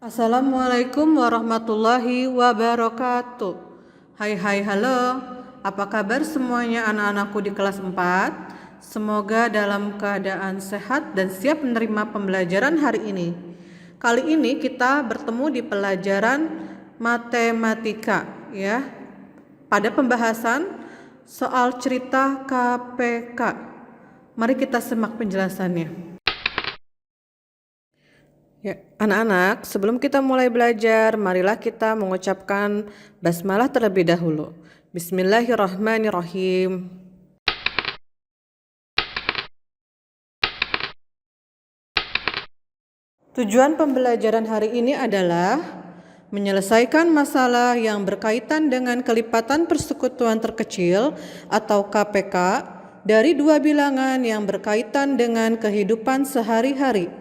Assalamualaikum warahmatullahi wabarakatuh. Hai halo. Apa kabar semuanya anak-anakku di kelas 4? Semoga dalam keadaan sehat dan siap menerima pembelajaran hari ini. Kali ini kita bertemu di pelajaran matematika ya. Pada pembahasan soal cerita KPK. Mari kita simak penjelasannya. Ya, anak-anak, sebelum kita mulai belajar, marilah kita mengucapkan basmalah terlebih dahulu. Bismillahirrahmanirrahim. Tujuan pembelajaran hari ini adalah menyelesaikan masalah yang berkaitan dengan kelipatan persekutuan terkecil atau KPK dari dua bilangan yang berkaitan dengan kehidupan sehari-hari.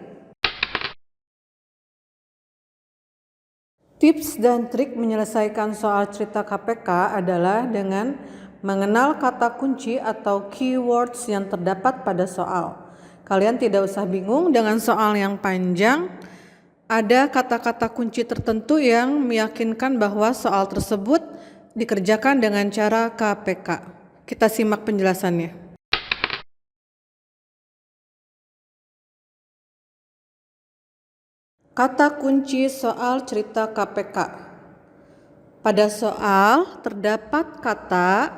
Tips dan trik menyelesaikan soal cerita KPK adalah dengan mengenal kata kunci atau keywords yang terdapat pada soal. Kalian tidak usah bingung dengan soal yang panjang. Ada kata-kata kunci tertentu yang meyakinkan bahwa soal tersebut dikerjakan dengan cara KPK. Kita simak penjelasannya. Kata kunci soal cerita KPK. Pada soal terdapat kata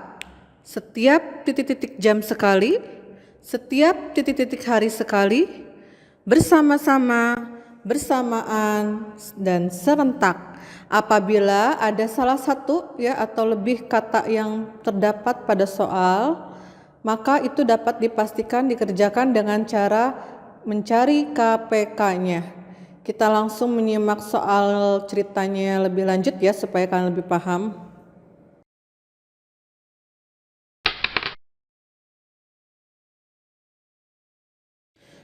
setiap titik-titik jam sekali, setiap titik-titik hari sekali, bersama-sama, bersamaan, dan serentak. Apabila ada salah satu atau lebih kata yang terdapat pada soal, maka itu dapat dipastikan dikerjakan dengan cara mencari KPK-nya. Kita langsung menyimak soal ceritanya lebih lanjut ya, supaya kalian lebih paham.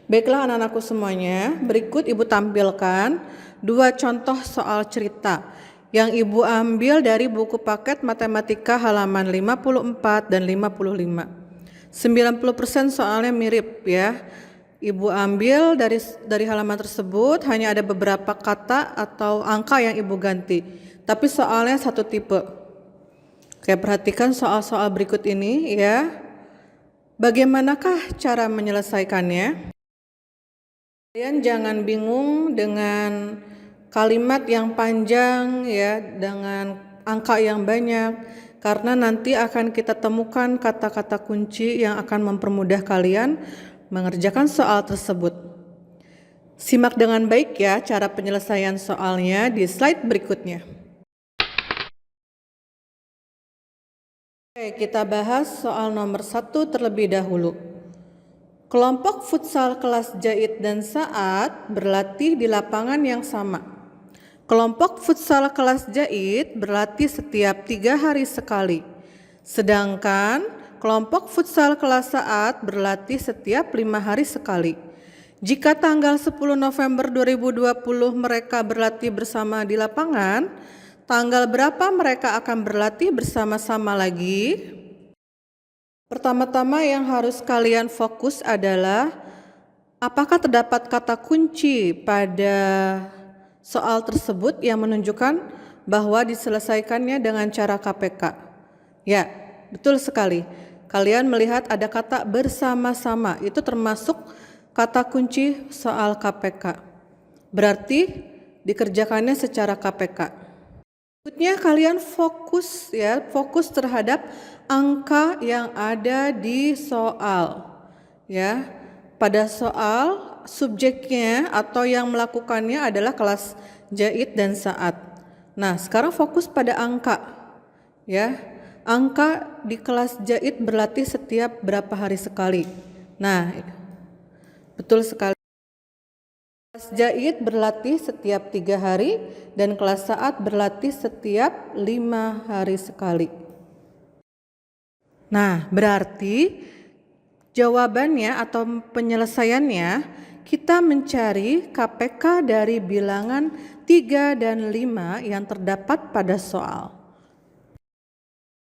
Baiklah anak-anakku semuanya, berikut Ibu tampilkan dua contoh soal cerita yang Ibu ambil dari buku paket matematika halaman 54 dan 55. 90% soalnya mirip ya. Ibu ambil dari halaman tersebut, hanya ada beberapa kata atau angka yang Ibu ganti, tapi soalnya satu tipe. Oke, perhatikan soal-soal berikut ini ya. Bagaimanakah cara menyelesaikannya? Kalian jangan bingung dengan kalimat yang panjang ya, dengan angka yang banyak, karena nanti akan kita temukan kata-kata kunci yang akan mempermudah kalian mengerjakan soal tersebut. Simak dengan baik ya cara penyelesaian soalnya di slide berikutnya. Oke, kita bahas soal nomor 1 terlebih dahulu. Kelompok futsal kelas Jait dan Saat berlatih di lapangan yang sama. Kelompok futsal kelas Jait berlatih setiap 3 hari sekali. Sedangkan kelompok futsal kelas Saat berlatih setiap 5 hari sekali. Jika tanggal 10 November 2020 mereka berlatih bersama di lapangan, tanggal berapa mereka akan berlatih bersama-sama lagi? Pertama-tama yang harus kalian fokus adalah apakah terdapat kata kunci pada soal tersebut yang menunjukkan bahwa diselesaikannya dengan cara KPK. Ya, betul sekali. Kalian melihat ada kata bersama-sama, itu termasuk kata kunci soal KPK. Berarti dikerjakannya secara KPK. Berikutnya kalian fokus terhadap angka yang ada di soal. Ya. Pada soal subjeknya atau yang melakukannya adalah kelas Jait dan Saat. Nah, sekarang fokus pada angka. Ya. Angka di kelas Jait berlatih setiap berapa hari sekali? Nah, betul sekali. Kelas Jait berlatih setiap 3 hari dan kelas Saat berlatih setiap 5 hari sekali. Nah, berarti jawabannya atau penyelesaiannya kita mencari KPK dari bilangan 3 dan 5 yang terdapat pada soal.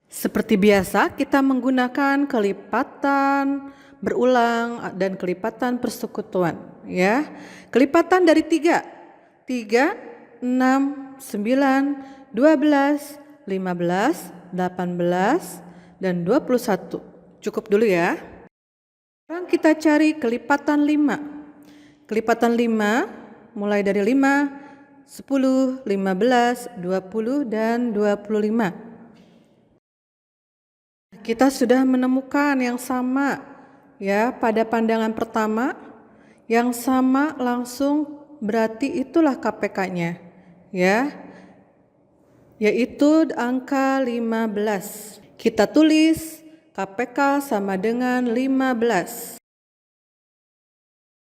Seperti biasa, kita menggunakan kelipatan berulang dan kelipatan persekutuan. Ya, kelipatan dari 3 6, 9, 12, 15, 18, dan 21. Cukup dulu ya. Sekarang kita cari kelipatan 5. Kelipatan 5 mulai dari 5, 10, 15, 20, dan 25. Kita sudah menemukan yang sama ya pada pandangan pertama. Yang sama langsung berarti itulah KPK-nya ya, yaitu angka 15. Kita tulis KPK sama dengan 15.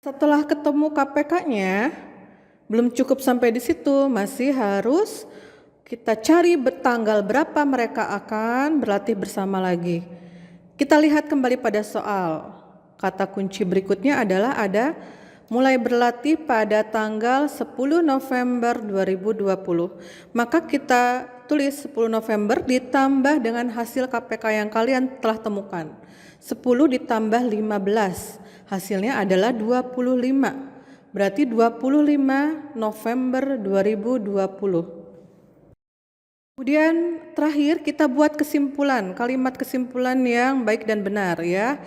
Setelah ketemu KPK-nya, belum cukup sampai di situ, masih harus kita cari tanggal berapa mereka akan berlatih bersama lagi. Kita lihat kembali pada soal. Kata kunci berikutnya adalah ada mulai berlatih pada tanggal 10 November 2020. Maka kita tulis 10 November ditambah dengan hasil KPK yang kalian telah temukan. 10 ditambah 15, hasilnya adalah 25. Berarti 25 November 2020. Kemudian terakhir kita buat kesimpulan, kalimat kesimpulan yang baik dan benar ya.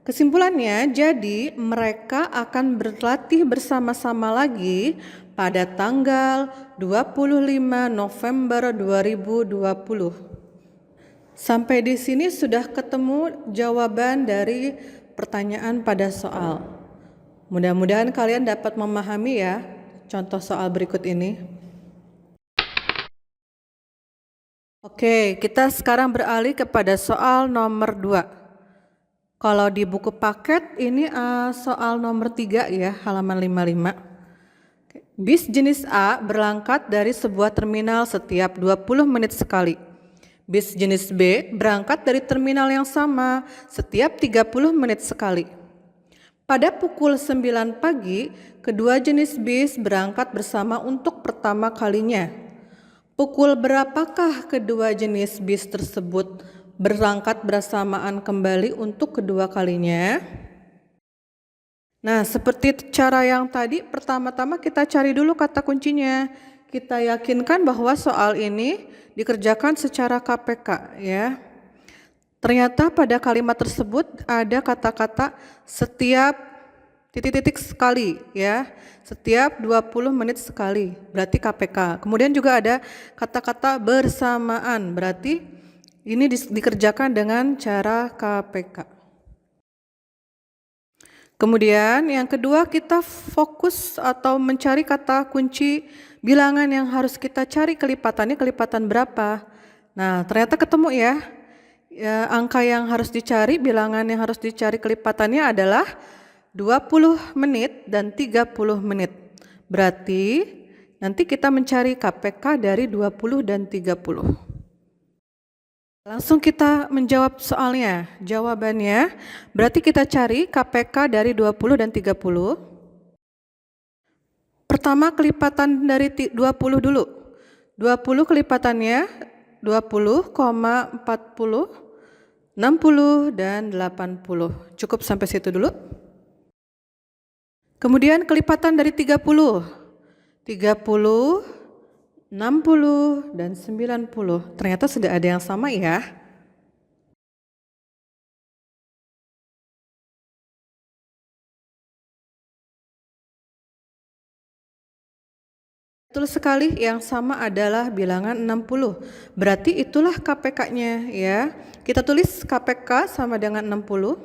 Kesimpulannya, jadi mereka akan berlatih bersama-sama lagi pada tanggal 25 November 2020. Sampai di sini sudah ketemu jawaban dari pertanyaan pada soal. Mudah-mudahan kalian dapat memahami ya contoh soal berikut ini. Oke, kita sekarang beralih kepada soal nomor 2. Kalau di buku paket ini soal nomor 3 ya, halaman 55. Bis jenis A berangkat dari sebuah terminal setiap 20 menit sekali. Bis jenis B berangkat dari terminal yang sama setiap 30 menit sekali. Pada pukul 9 pagi, kedua jenis bis berangkat bersama untuk pertama kalinya. Pukul berapakah kedua jenis bis tersebut berangkat bersamaan kembali untuk kedua kalinya? Nah, seperti cara yang tadi, pertama-tama kita cari dulu kata kuncinya. Kita yakinkan bahwa soal ini dikerjakan secara KPK ya. Ternyata pada kalimat tersebut ada kata-kata setiap titik-titik sekali ya, setiap 20 menit sekali, berarti KPK. Kemudian juga ada kata-kata bersamaan, berarti ini dikerjakan dengan cara KPK. Kemudian yang kedua, kita fokus atau mencari kata kunci bilangan yang harus kita cari kelipatannya, kelipatan berapa. Nah, ternyata ketemu ya. Angka yang harus dicari, bilangan yang harus dicari kelipatannya adalah 20 menit dan 30 menit. Berarti nanti kita mencari KPK dari 20 dan 30. Langsung kita menjawab soalnya. Jawabannya berarti kita cari KPK dari 20 dan 30. Pertama kelipatan dari 20 dulu. 20 kelipatannya 20, 40, 60, dan 80. Cukup sampai situ dulu. Kemudian kelipatan dari 30. 30, 60, dan 90. Ternyata sudah ada yang sama ya. Betul sekali, yang sama adalah bilangan 60. Berarti itulah KPK-nya ya. Kita tulis KPK sama dengan 60.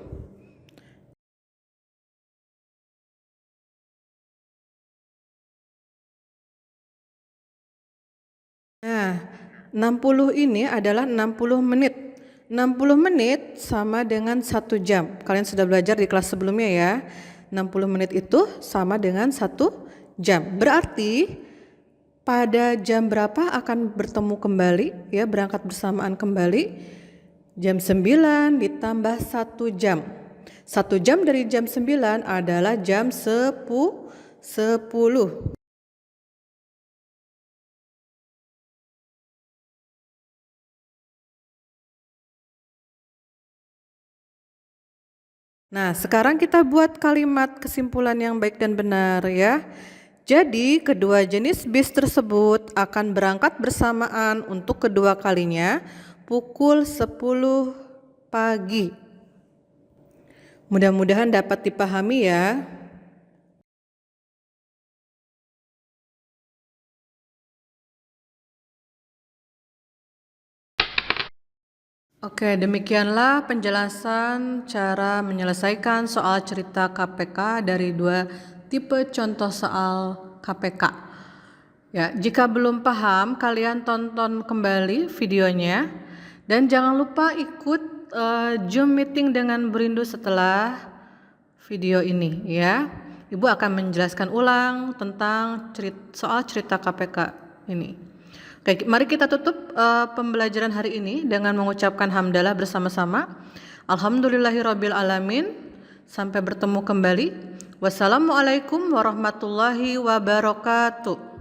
Nah, 60 ini adalah 60 menit. 60 menit sama dengan 1 jam. Kalian sudah belajar di kelas sebelumnya ya. 60 menit itu sama dengan 1 jam. Berarti pada jam berapa akan bertemu kembali ya, berangkat bersamaan kembali? Jam 9 ditambah 1 jam. 1 jam dari jam 9 adalah jam 10. Nah, sekarang kita buat kalimat kesimpulan yang baik dan benar ya. Jadi, kedua jenis bis tersebut akan berangkat bersamaan untuk kedua kalinya pukul 10 pagi. Mudah-mudahan dapat dipahami ya. Oke, demikianlah penjelasan cara menyelesaikan soal cerita KPK dari dua tipe contoh soal KPK. Ya, jika belum paham, kalian tonton kembali videonya dan jangan lupa ikut Zoom meeting dengan Berindu setelah video ini ya. Ibu akan menjelaskan ulang tentang soal cerita KPK ini. Oke, mari kita tutup pembelajaran hari ini dengan mengucapkan hamdalah bersama-sama. Alhamdulillahirabbil alamin. Sampai bertemu kembali. Wassalamualaikum warahmatullahi wabarakatuh.